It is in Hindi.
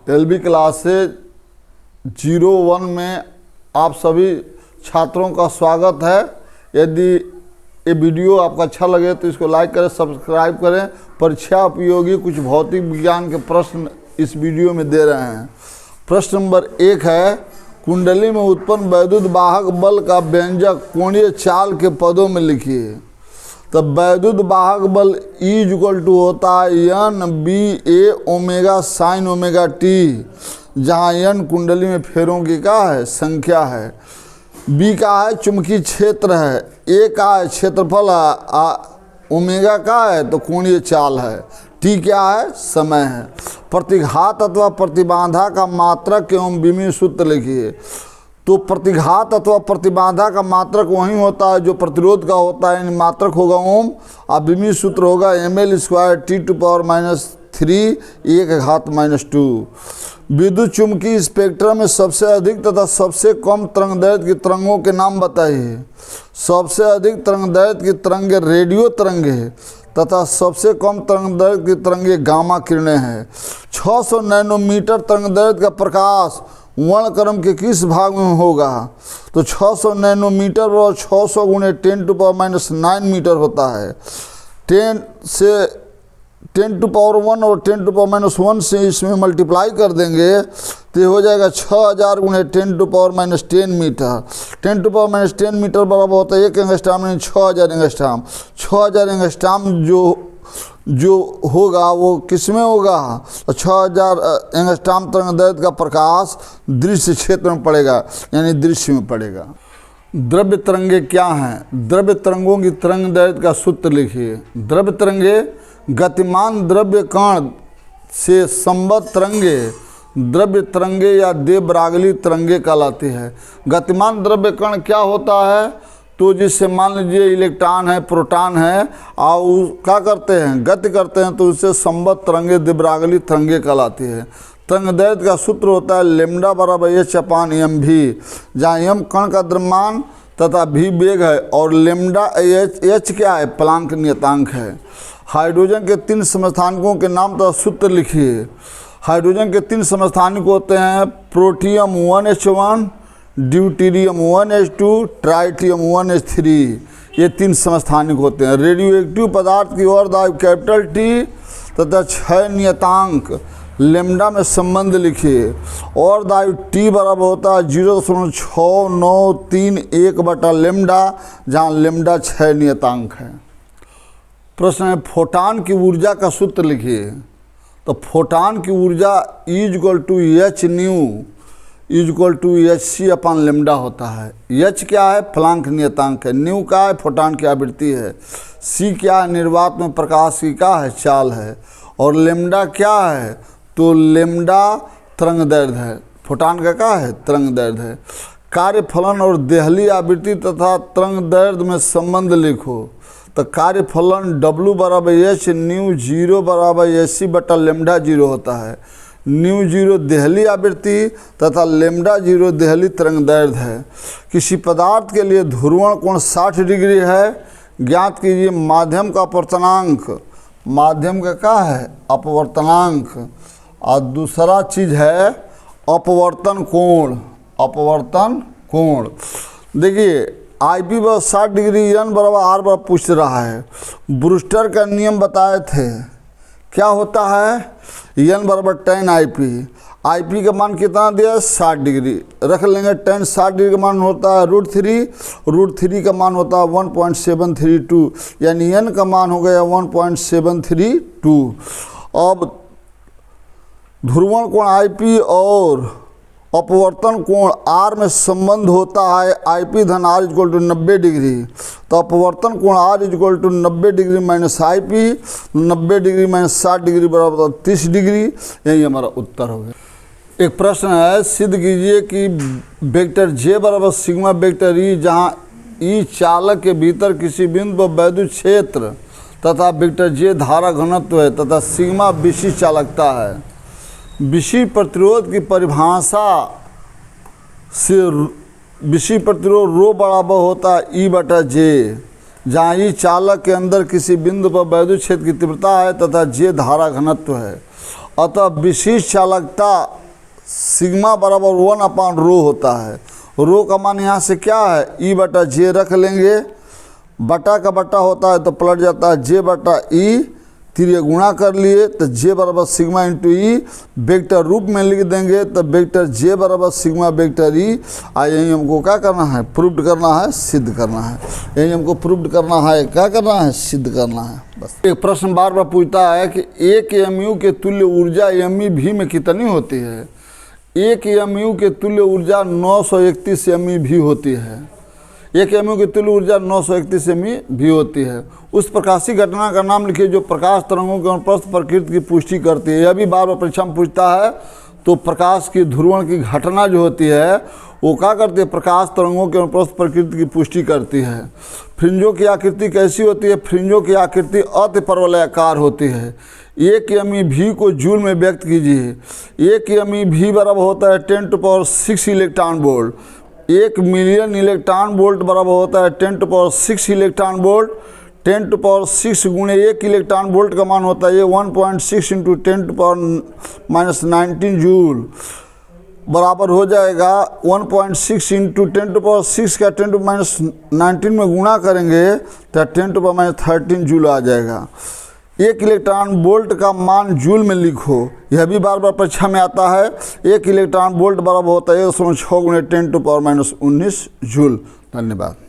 एलबी क्लासेज 01 में आप सभी छात्रों का स्वागत है। यदि ये वीडियो आपको अच्छा लगे तो इसको लाइक करें, सब्सक्राइब करें। परीक्षा उपयोगी कुछ भौतिक विज्ञान के प्रश्न इस वीडियो में दे रहे हैं। प्रश्न नंबर 1 है, कुंडली में उत्पन्न वैद्युत वाहक बल का व्यंजक कोणीय चाल के पदों में लिखिए। तो वैद्युत वाहक बल E होता है N/B/A sin ωt, जहाँ N कुंडली में फेरों की क्या है संख्या है, B का है चुंबकीय क्षेत्र है, A का है क्षेत्रफल है, ओमेगा का है तो कोणीय चाल है, T क्या है समय है। प्रतिघात अथवा प्रतिबाधा का मात्रक एवं विमीय सूत्र लिखिए। तो प्रतिघात अथवा प्रतिबाधा का मात्रक वही होता है जो प्रतिरोध का होता है, यानी मात्रक होगा ओम, और विमीय सूत्र होगा mL² T⁻³ 1⁻²। विद्युत चुंबकीय स्पेक्ट्रम में सबसे अधिक तथा सबसे कम तरंगदैर्घ्य की तरंगों के नाम बताइए। सबसे अधिक तरंगदैर्घ्य की तरंगें रेडियो तरंगें है तथा सबसे कम तरंगदैर्घ्य की तरंगें गामा किरणें हैं। 600 नैनोमीटर तरंगदैर्घ्य का प्रकाश वर्णक्रम के किस भाग में होगा? तो 600 नैनोमीटर और 600 × 10⁻⁹ मीटर होता है। 10 से 10⁻⁻1 और 10⁻⁻1 से इसमें मल्टीप्लाई कर देंगे तो ये हो जाएगा 6000 × 10⁻⁻10 मीटर। 10⁻⁻10 मीटर बराबर होता है 1 एंगस्ट्रॉम, यानी 6000 एंगस्ट्रॉम। 6000 एंगस्ट्रॉम जो होगा वो किस में होगा? तो 6000 एंगस्ट्रॉम तरंगदैर्घ्य का प्रकाश दृश्य क्षेत्र में पड़ेगा, यानी दृश्य में पड़ेगा। द्रव्य तरंगे क्या हैं? द्रव्य तरंगों की तरंगदैर्घ्य का सूत्र लिखिए। द्रव्य तरंगे गतिमान द्रव्य कण से संबद्ध तरंगे द्रव्य तरंगे या देवरागली तरंगे कहलाती है। गतिमान द्रव्य कण क्या होता है? तो जिससे मान लीजिए इलेक्ट्रॉन है, प्रोटॉन है, और क्या करते हैं गति करते हैं, तो उससे संबद्ध तरंगे देवरागली तरंगे कहलाती है। तरंगदैर्घ्य का सूत्र होता है λ/h/mv, जहाँ m कण का द्रव्यमान तथा v वेग है और λh क्या है प्लांक नियतांक है। हाइड्रोजन के 3 समस्थानिकों के नाम तथा सूत्र लिखिए। हाइड्रोजन के 3 समस्थानिक होते हैं protium 1H1, deuterium 1H2, tritium 1H3। ये 3 समस्थानिक होते हैं। रेडियोएक्टिव पदार्थ की और दायु T तथा क्षय नियतांक लेम्डा में संबंध लिखिए। और दायु T बराबर होता है 0.6931/λ, जहाँ लेम्डा क्षय नियतांक है। प्रश्न है, फोटान की ऊर्जा का सूत्र लिखिए। तो फोटान की ऊर्जा E=hc/λ होता है। H क्या है प्लांक नियतांक है, न्यू क्या है फोटान की आवृत्ति है, C क्या है निर्वात में प्रकाश की क्या है चाल है, और लेम्डा क्या है तो लेम्डा तरंगदैर्घ्य है। फोटान का क्या है तरंगदैर्घ्य है। कार्यफलन और देहली आवृत्ति तथा तरंगदैर्घ्य में संबंध लिखो। तो कार्यफलन W = H, न्यू 0 = hc/λ0 होता है। न्यू 0 देहली आवृत्ति तथा λ0 देहली तरंगदैर्घ्य है। किसी पदार्थ के लिए ध्रुवण कोण 60 डिग्री है, ज्ञात कीजिए माध्यम का अपवर्तनांक। माध्यम का क्या है अपवर्तनांक, और दूसरा चीज है अपवर्तन कोण। अपवर्तन कोण देखिए IP = 60 डिग्री, N = R पूछ रहा है। ब्रूस्टर का नियम बताए थे, क्या होता है N = tan IP। IP का मान कितना दिया है 60 डिग्री, रख लेंगे। tan 60 डिग्री का मान होता है √3 का मान होता है 1.732, यानी N का मान हो गया 1.732। अब ध्रुवण कोण IP और अपवर्तन कोण R में संबंध होता है IP - R = 90 डिग्री। तो अपवर्तन कोण R = 90 degree - IP, 90 degree - 60 degree बराबर 30 डिग्री। यही हमारा उत्तर हो गया। एक प्रश्न है, सिद्ध कीजिए कि vector J = sigma vector E, जहाँ E चालक के भीतर किसी बिंदु पर वैद्युत क्षेत्र तथा वेक्टर J धारा घनत्व है तथा सिग्मा विशिष्ट चालकता है। विशिष्ट प्रतिरोध की परिभाषा से विशिष्ट प्रतिरोध ρ बराबर होता है E/J, जहाँ E चालक के अंदर किसी बिंदु पर वैद्युत क्षेत्र की तीव्रता है तथा J धारा घनत्व है। अतः विशिष्ट चालकता सिग्मा बराबर 1/रो होता है। रो का मान यहाँ से क्या है, E/J रख लेंगे, बटा का बटा होता है तो पलट जाता है J/E, तिरिया गुणा कर लिए तो J बराबर सिग्मा इंटू ई, वेक्टर रूप में लिख देंगे तो वेक्टर J बराबर सिग्मा वेक्टर ई। यही हमको क्या करना है, प्रूव्ड करना है, सिद्ध करना है। यही हमको प्रूव्ड करना है, क्या करना है, सिद्ध करना है। बस एक प्रश्न बार बार पूछता है कि एक mu के तुल्य ऊर्जा MeV में कितनी होती है। एक mu के तुल्य ऊर्जा 931 MeV होती है। एक mu की तुल्य ऊर्जा 931 MeV होती है। उस प्रकाशीय घटना का नाम लिखिए जो प्रकाश तरंगों के अनुप्रस्थ प्रकृति की पुष्टि करती है। यह भी बार बार परीक्षा में पूछता है। तो प्रकाश की ध्रुवण की घटना जो होती है वो क्या करती है, प्रकाश तरंगों के अनुप्रस्थ प्रकृति की पुष्टि करती है। फ्रिंजों की आकृति कैसी होती है, फ्रिंजों की आकृति अतिपरवलयाकार होती है। एक MeV को जूल में व्यक्त कीजिए। एक MeV बराबर होता है 10⁶ electron volt. 1 million electron volt बराबर होता है 10⁶ इलेक्ट्रॉन वोल्ट। 10⁶ गुणे 1 इलेक्ट्रॉन वोल्ट का मान होता है ये 1.6 इंटू 10⁻⁹ जूल बराबर हो जाएगा 1.6 इंटू 10⁻⁶ का 10⁻⁹ में गुणा करेंगे तो 10⁻⁻13 जूल आ जाएगा। 1 इलेक्ट्रॉन वोल्ट का मान जूल में लिखो, यह भी बार बार परीक्षा में आता है। 1 इलेक्ट्रॉन वोल्ट बराबर होता है 1.6 गुणे 10⁻⁻19 जूल। धन्यवाद।